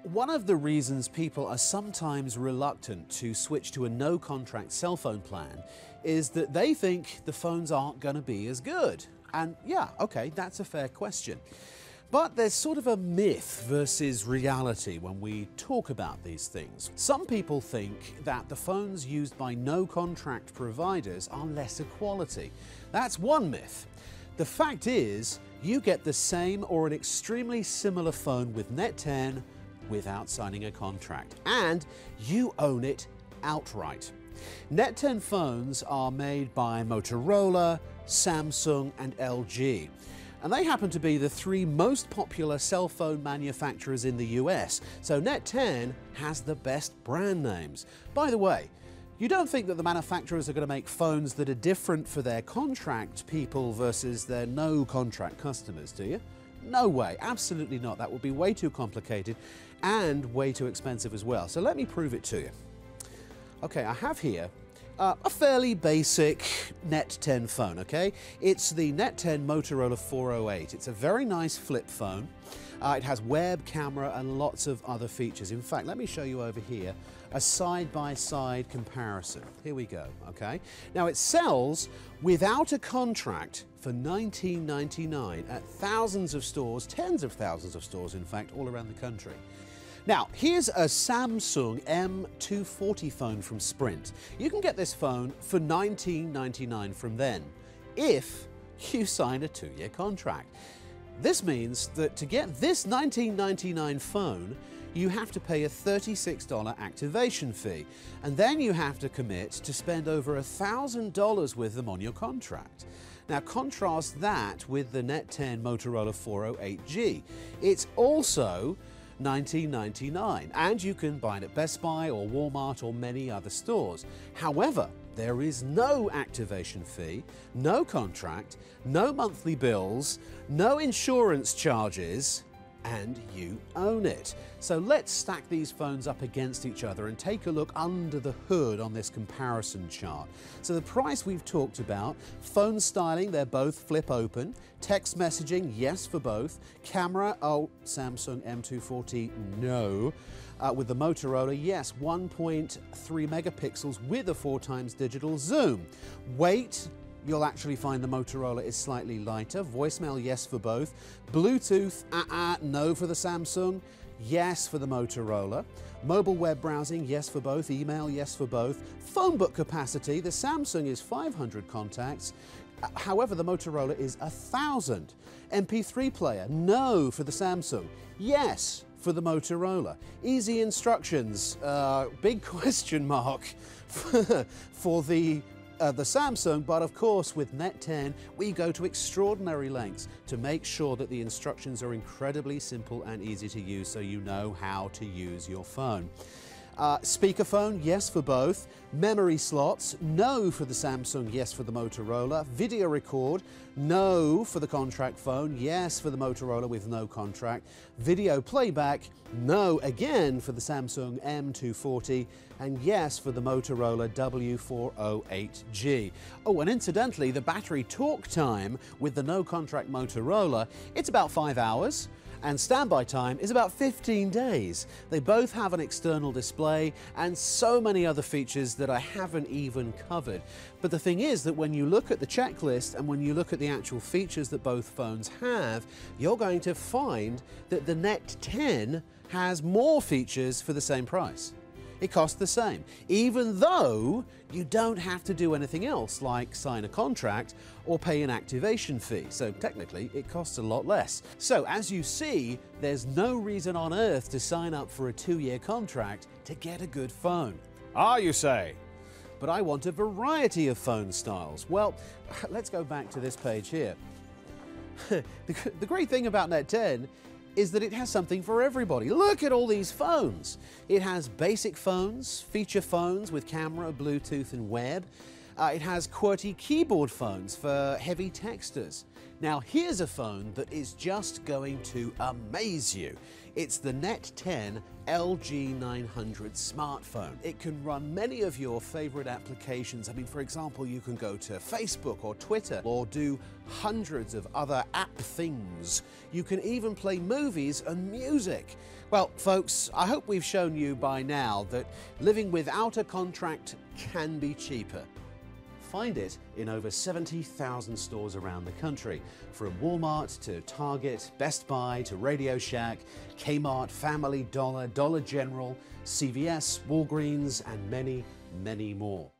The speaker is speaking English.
One of the reasons people are sometimes reluctant to switch to a no-contract cell phone plan is that they think the phones aren't going to be as good. And yeah, okay, that's a fair question. But there's sort of a myth versus reality when we talk about these things. Some people think that the phones used by no-contract providers are lesser quality. That's one myth. The fact is, you get the same or an extremely similar phone with NET10 without signing a contract, and you own it outright. NET10 phones are made by Motorola, Samsung and LG, and they happen to be the three most popular cell phone manufacturers in the US, so NET10 has the best brand names. By the way, you don't think that the manufacturers are going to make phones that are different for their contract people versus their no-contract customers, do you? No way, absolutely not. That would be way too complicated and way too expensive as well. So let me prove it to you. Okay, I have here a fairly basic NET10 phone, okay? It's the NET10 Motorola 408. It's a very nice flip phone. It has web, camera and lots of other features. In fact, let me show you over here a side-by-side comparison. Here we go, okay? Now it sells without a contract for $19.99 at thousands of stores, tens of thousands of stores in fact, all around the country. Now, here's a Samsung M240 phone from Sprint. You can get this phone for $19.99 from then, if you sign a 2-year contract. This means that to get this $19.99 phone, you have to pay a $36 activation fee, and then you have to commit to spend over $1,000 with them on your contract. Now contrast that with the NET10 Motorola 408G. It's also $19.99, and you can buy it at Best Buy or Walmart or many other stores. However, there is no activation fee, no contract, no monthly bills, no insurance charges, and you own it. So let's stack these phones up against each other and take a look under the hood on this comparison chart. So the price we've talked about, phone styling, they're both flip open, text messaging, yes for both, camera, oh, Samsung M240, no. With the Motorola, yes, 1.3 megapixels with a 4x digital zoom. Weight, you'll actually find the Motorola is slightly lighter. Voicemail, yes for both. Bluetooth, no for the Samsung, yes for the Motorola. Mobile web browsing, yes for both. Email, yes for both. Phone book capacity, the Samsung is 500 contacts. However, the Motorola is 1,000. MP3 player, no for the Samsung, yes for the Motorola. Easy instructions, big question mark for the Samsung, but of course with NET10 we go to extraordinary lengths to make sure that the instructions are incredibly simple and easy to use, so you know how to use your phone. Speakerphone, yes for both. Memory slots, no for the Samsung, yes for the Motorola. Video record, no for the contract phone, yes for the Motorola with no contract. Video playback, no again for the Samsung M240, and yes for the Motorola W408G. Oh, and incidentally, the battery talk time with the no contract Motorola, it's about 5 hours. And standby time is about 15 days. They both have an external display and so many other features that I haven't even covered. But the thing is that when you look at the checklist and when you look at the actual features that both phones have, you're going to find that the NET10 has more features for the same price. It costs the same, even though you don't have to do anything else like sign a contract or pay an activation fee. So technically it costs a lot less. So as you see, there's no reason on earth to sign up for a 2-year contract to get a good phone. Ah, you say? But I want a variety of phone styles. Well, let's go back to this page here. The great thing about NET10 is that it has something for everybody. Look at all these phones. It has basic phones, feature phones with camera, Bluetooth and web. It has QWERTY keyboard phones for heavy texters. Now here's a phone that is just going to amaze you. It's the NET10 LG900 smartphone. It can run many of your favorite applications. I mean, for example, you can go to Facebook or Twitter or do hundreds of other app things. You can even play movies and music. Well, folks, I hope we've shown you by now that living without a contract can be cheaper. Find it in over 70,000 stores around the country, from Walmart to Target, Best Buy to Radio Shack, Kmart, Family Dollar, Dollar General, CVS, Walgreens, and many, many more.